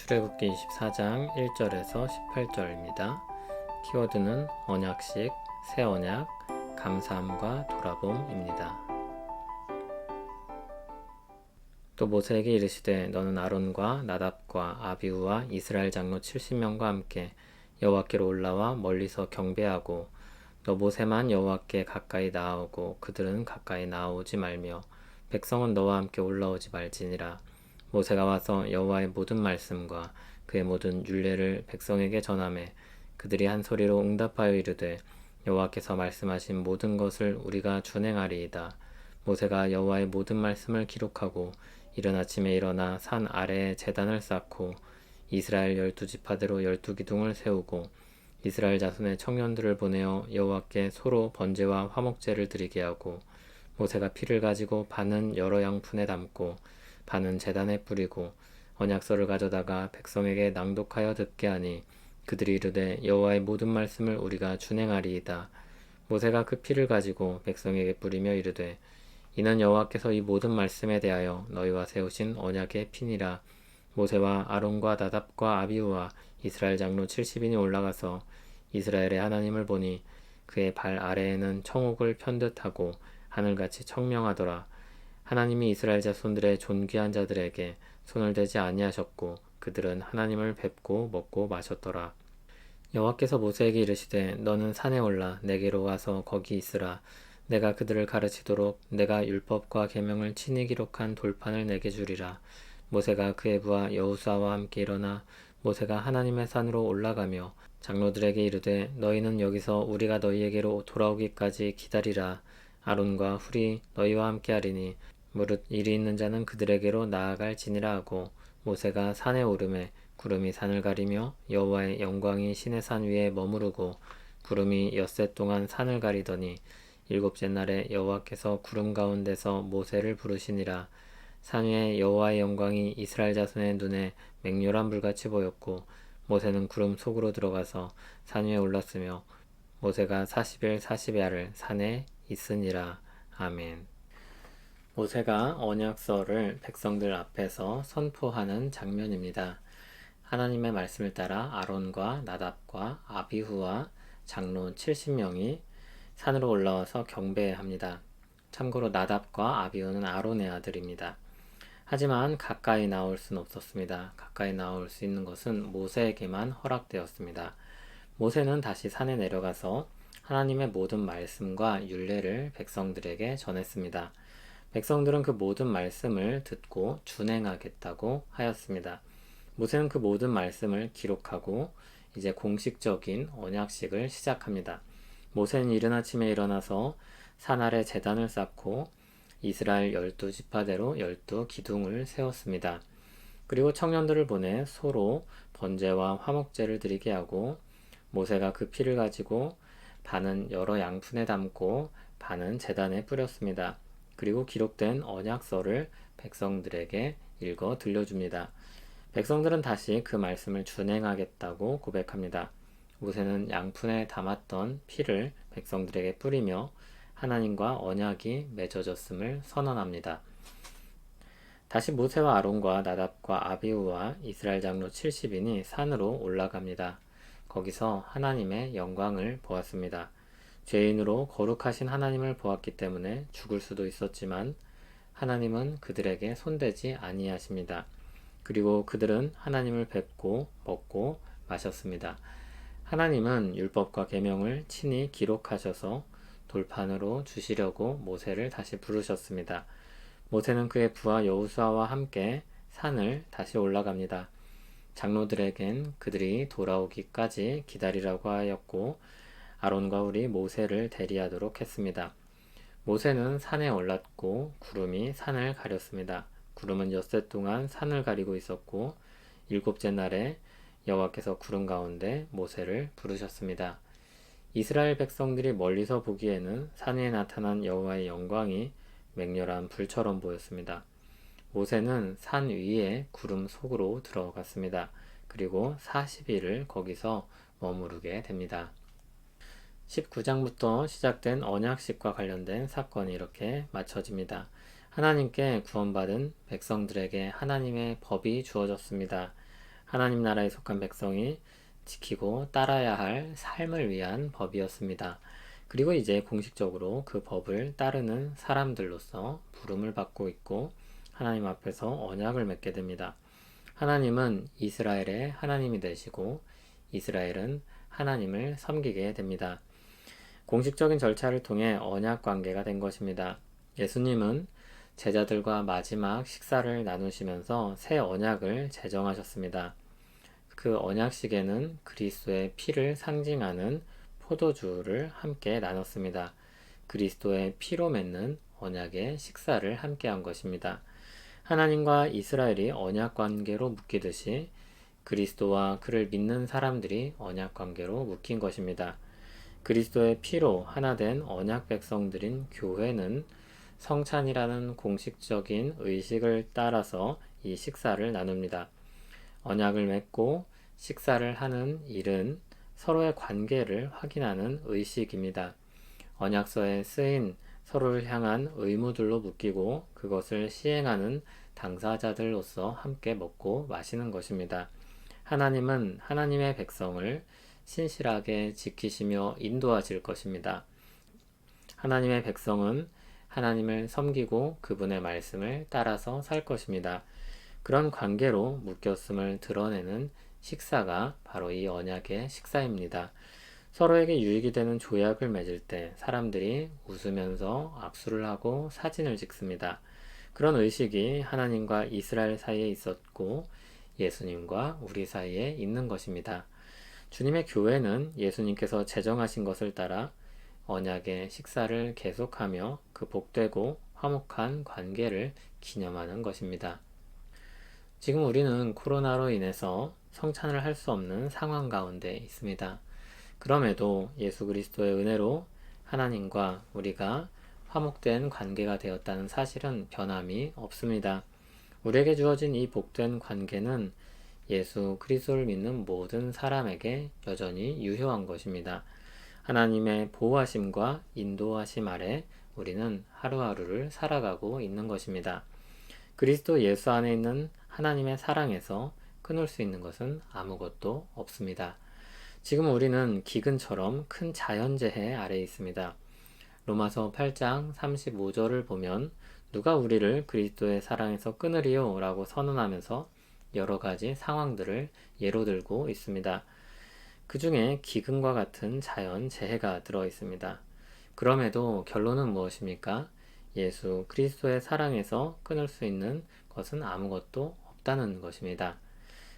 출애굽기 24장 1절에서 18절입니다. 키워드는 언약식, 새 언약, 감사함과 돌아봄입니다. 또 모세에게 이르시되 너는 아론과 나답과 아비후와 이스라엘 장로 70명과 함께 여호와께로 올라와 멀리서 경배하고 너 모세만 여호와께 가까이 나아오고 그들은 가까이 나아오지 말며 백성은 너와 함께 올라오지 말지니라. 모세가 와서 여호와의 모든 말씀과 그의 모든 율례를 백성에게 전하매 그들이 한 소리로 응답하여 이르되 여호와께서 말씀하신 모든 것을 우리가 준행하리이다. 모세가 여호와의 모든 말씀을 기록하고 이른 아침에 일어나 산 아래에 제단을 쌓고 이스라엘 12지파대로 12기둥을 세우고 이스라엘 자손의 청년들을 보내어 여호와께 소로 번제와 화목제를 드리게 하고 모세가 피를 가지고 반은 여러 양푼에 담고 반은 제단에 뿌리고 언약서를 가져다가 백성에게 낭독하여 듣게 하니 그들이 이르되 여호와의 모든 말씀을 우리가 준행하리이다. 모세가 그 피를 가지고 백성에게 뿌리며 이르되 이는 여호와께서 이 모든 말씀에 대하여 너희와 세우신 언약의 피니라. 모세와 아론과 나답과 아비후와 이스라엘 장로 70인이 올라가서 이스라엘의 하나님을 보니 그의 발 아래에는 청옥을 편듯하고 하늘같이 청명하더라. 하나님이 이스라엘 자손들의 존귀한 자들에게 손을 대지 아니하셨고 그들은 하나님을 뵙고 먹고 마셨더라. 여호와께서 모세에게 이르시되 너는 산에 올라 내게로 와서 거기 있으라. 내가 그들을 가르치도록 내가 율법과 계명을 친히 기록한 돌판을 내게 주리라. 모세가 그의 부하 여호수아와 함께 일어나 모세가 하나님의 산으로 올라가며 장로들에게 이르되 너희는 여기서 우리가 너희에게로 돌아오기까지 기다리라. 아론과 훌이 너희와 함께 하리니 무릇 일이 있는 자는 그들에게로 나아갈지니라 하고 모세가 산에 오르매 구름이 산을 가리며 여호와의 영광이 시내 산 위에 머무르고 구름이 엿새 동안 산을 가리더니 일곱째 날에 여호와께서 구름 가운데서 모세를 부르시니라. 산 위에 여호와의 영광이 이스라엘 자손의 눈에 맹렬한 불같이 보였고 모세는 구름 속으로 들어가서 산 위에 올랐으며 모세가 40일 40야를 산에 있으니라. 아멘. 모세가 언약서를 백성들 앞에서 선포하는 장면입니다. 하나님의 말씀을 따라 아론과 나답과 아비후와 장로 70명이 산으로 올라와서 경배합니다. 참고로 나답과 아비후는 아론의 아들입니다. 하지만 가까이 나올 수는 없었습니다. 가까이 나올 수 있는 것은 모세에게만 허락되었습니다. 모세는 다시 산에 내려가서 하나님의 모든 말씀과 율례를 백성들에게 전했습니다. 백성들은 그 모든 말씀을 듣고 준행하겠다고 하였습니다. 모세는 그 모든 말씀을 기록하고 이제 공식적인 언약식을 시작합니다. 모세는 이른 아침에 일어나서 산 아래 제단을 쌓고 이스라엘 12지파대로 12기둥을 세웠습니다. 그리고 청년들을 보내 소로 번제와 화목제를 드리게 하고 모세가 그 피를 가지고 반은 여러 양푼에 담고 반은 제단에 뿌렸습니다. 그리고 기록된 언약서를 백성들에게 읽어 들려줍니다. 백성들은 다시 그 말씀을 준행하겠다고 고백합니다. 모세는 양푼에 담았던 피를 백성들에게 뿌리며 하나님과 언약이 맺어졌음을 선언합니다. 다시 모세와 아론과 나답과 아비후와 이스라엘 장로 70인이 산으로 올라갑니다. 거기서 하나님의 영광을 보았습니다. 죄인으로 거룩하신 하나님을 보았기 때문에 죽을 수도 있었지만 하나님은 그들에게 손대지 아니하십니다. 그리고 그들은 하나님을 뵙고 먹고 마셨습니다. 하나님은 율법과 계명을 친히 기록하셔서 돌판으로 주시려고 모세를 다시 부르셨습니다. 모세는 그의 부하 여호수아와 함께 산을 다시 올라갑니다. 장로들에겐 그들이 돌아오기까지 기다리라고 하였고 아론과 훌이 모세를 대리하도록 했습니다. 모세는 산에 올랐고 구름이 산을 가렸습니다. 구름은 엿새 동안 산을 가리고 있었고 일곱째 날에 여호와께서 구름 가운데 모세를 부르셨습니다. 이스라엘 백성들이 멀리서 보기에는 산 위에 나타난 여호와의 영광이 맹렬한 불처럼 보였습니다. 모세는 산 위에 구름 속으로 들어갔습니다. 그리고 40일을 거기서 머무르게 됩니다. 19장부터 시작된 언약식과 관련된 사건이 이렇게 마쳐집니다. 하나님께 구원받은 백성들에게 하나님의 법이 주어졌습니다. 하나님 나라에 속한 백성이 지키고 따라야 할 삶을 위한 법이었습니다. 그리고 이제 공식적으로 그 법을 따르는 사람들로서 부름을 받고 있고 하나님 앞에서 언약을 맺게 됩니다. 하나님은 이스라엘의 하나님이 되시고 이스라엘은 하나님을 섬기게 됩니다. 공식적인 절차를 통해 언약 관계가 된 것입니다. 예수님은 제자들과 마지막 식사를 나누시면서 새 언약을 제정하셨습니다. 그 언약식에는 그리스도의 피를 상징하는 포도주를 함께 나눴습니다. 그리스도의 피로 맺는 언약의 식사를 함께 한 것입니다. 하나님과 이스라엘이 언약 관계로 묶이듯이 그리스도와 그를 믿는 사람들이 언약 관계로 묶인 것입니다. 그리스도의 피로 하나 된 언약 백성들인 교회는 성찬이라는 공식적인 의식을 따라서 이 식사를 나눕니다. 언약을 맺고 식사를 하는 일은 서로의 관계를 확인하는 의식입니다. 언약서에 쓰인 서로를 향한 의무들로 묶이고 그것을 시행하는 당사자들로서 함께 먹고 마시는 것입니다. 하나님은 하나님의 백성을 신실하게 지키시며 인도하실 것입니다. 하나님의 백성은 하나님을 섬기고 그분의 말씀을 따라서 살 것입니다. 그런 관계로 묶였음을 드러내는 식사가 바로 이 언약의 식사입니다. 서로에게 유익이 되는 조약을 맺을 때 사람들이 웃으면서 악수를 하고 사진을 찍습니다. 그런 의식이 하나님과 이스라엘 사이에 있었고 예수님과 우리 사이에 있는 것입니다. 주님의 교회는 예수님께서 제정하신 것을 따라 언약의 식사를 계속하며 그 복되고 화목한 관계를 기념하는 것입니다. 지금 우리는 코로나로 인해서 성찬을 할 수 없는 상황 가운데 있습니다. 그럼에도 예수 그리스도의 은혜로 하나님과 우리가 화목된 관계가 되었다는 사실은 변함이 없습니다. 우리에게 주어진 이 복된 관계는 예수 그리스도를 믿는 모든 사람에게 여전히 유효한 것입니다. 하나님의 보호하심과 인도하심 아래 우리는 하루하루를 살아가고 있는 것입니다. 그리스도 예수 안에 있는 하나님의 사랑에서 끊을 수 있는 것은 아무것도 없습니다. 지금 우리는 기근처럼 큰 자연재해 아래에 있습니다. 로마서 8장 35절을 보면 누가 우리를 그리스도의 사랑에서 끊으리요? 라고 선언하면서 여러 가지 상황들을 예로 들고 있습니다. 그 중에 기근과 같은 자연재해가 들어 있습니다. 그럼에도 결론은 무엇입니까? 예수 그리스도의 사랑에서 끊을 수 있는 것은 아무것도 없다는 것입니다.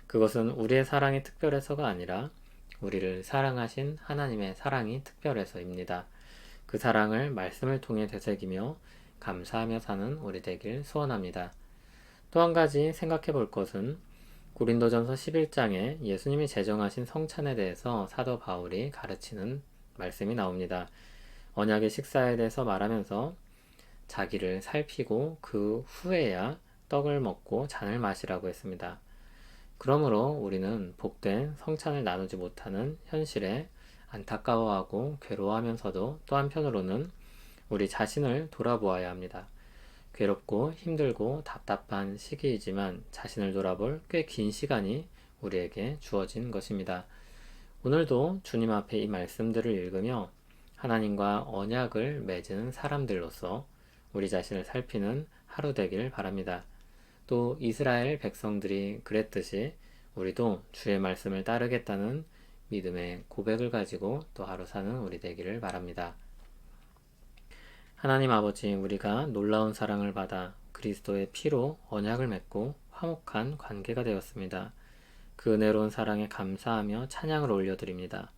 그것은 우리의 사랑이 특별해서가 아니라 우리를 사랑하신 하나님의 사랑이 특별해서입니다. 그 사랑을 말씀을 통해 되새기며 감사하며 사는 우리 되길 소원합니다. 또 한 가지 생각해 볼 것은 고린도전서 11장에 예수님이 제정하신 성찬에 대해서 사도 바울이 가르치는 말씀이 나옵니다. 언약의 식사에 대해서 말하면서 자기를 살피고 그 후에야 떡을 먹고 잔을 마시라고 했습니다. 그러므로 우리는 복된 성찬을 나누지 못하는 현실에 안타까워하고 괴로워하면서도 또 한편으로는 우리 자신을 돌아보아야 합니다. 괴롭고 힘들고 답답한 시기이지만 자신을 돌아볼 꽤 긴 시간이 우리에게 주어진 것입니다. 오늘도 주님 앞에 이 말씀들을 읽으며 하나님과 언약을 맺은 사람들로서 우리 자신을 살피는 하루 되길 바랍니다. 또 이스라엘 백성들이 그랬듯이 우리도 주의 말씀을 따르겠다는 믿음의 고백을 가지고 또 하루 사는 우리 되기를 바랍니다. 하나님 아버지, 우리가 놀라운 사랑을 받아 그리스도의 피로 언약을 맺고 화목한 관계가 되었습니다. 그 은혜로운 사랑에 감사하며 찬양을 올려드립니다.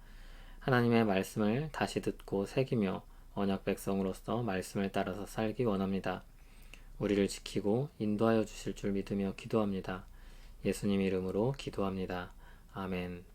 하나님의 말씀을 다시 듣고 새기며 언약 백성으로서 말씀을 따라서 살기 원합니다. 우리를 지키고 인도하여 주실 줄 믿으며 기도합니다. 예수님 이름으로 기도합니다. 아멘.